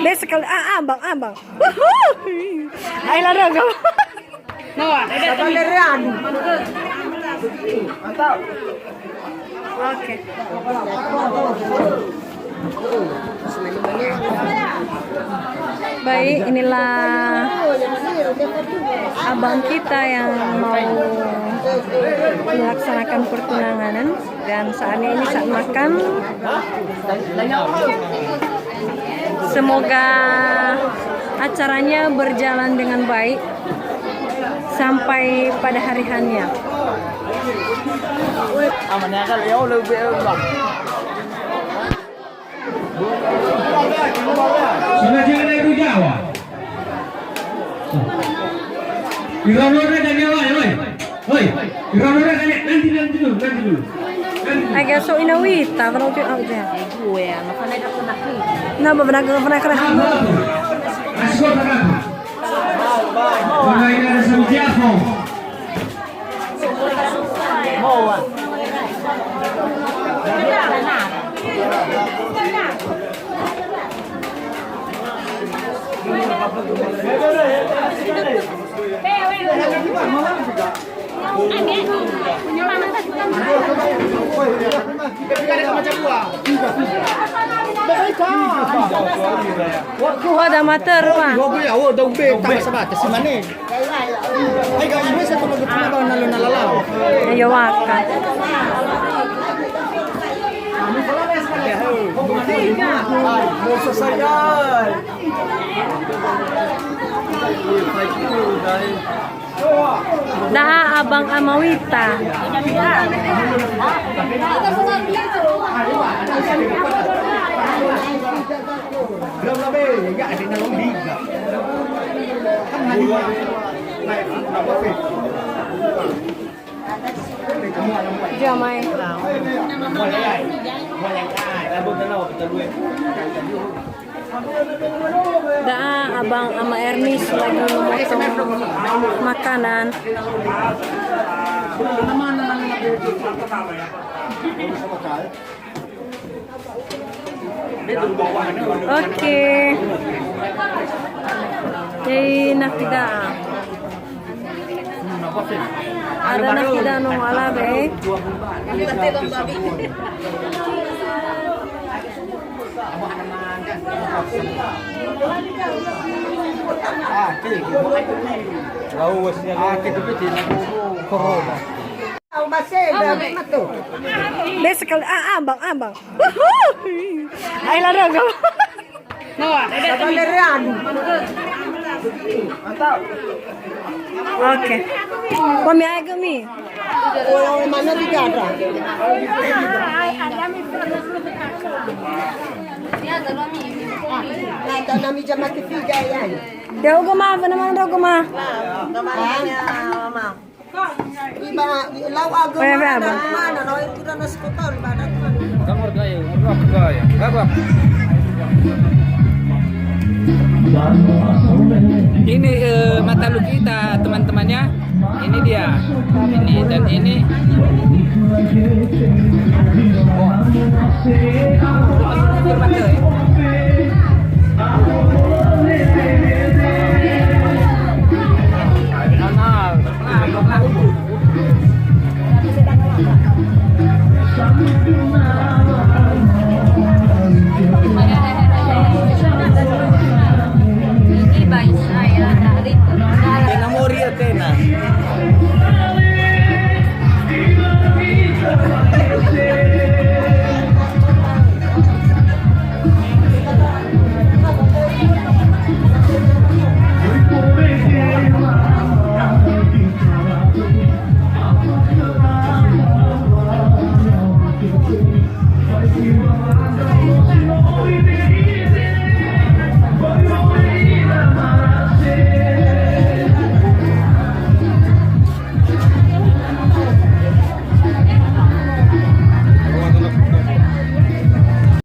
Besok kali abang. Ay laro go. Oke. Baik, inilah abang kita yang mau melaksanakan pertunangan dan saatnya ini saat makan. Semoga acaranya berjalan dengan baik sampai pada hari hanya. Sudah jangan naik Jawa. Ironoda dan Jawa, oi. Ironoda kan nanti dulu. Agak so inawita, parang ito aja. Gue ya, makanya aku nak ni. Na ba pernah Asko na. Mga ina sa Jawa. Bawa. ada mater pa. Ayo makan. Dah abang Amawita. Jamai. Dah abang sama Ernest lagi memotong makanan. Oke. Jadi nakida. Ada nakida nung alabe. Besok kali abang. Ay laro go. Oke. Kami ay kami. Mana bicara? Nami jam ketiga yan. Daw guma, apa naman daw guma? Mama. Iba ilaw agam mana no kita na skuter ibadat man. Kamar gaya, Apa? Ini mata lu kita teman-temannya. Ini dia. Ini dan ini. Oh.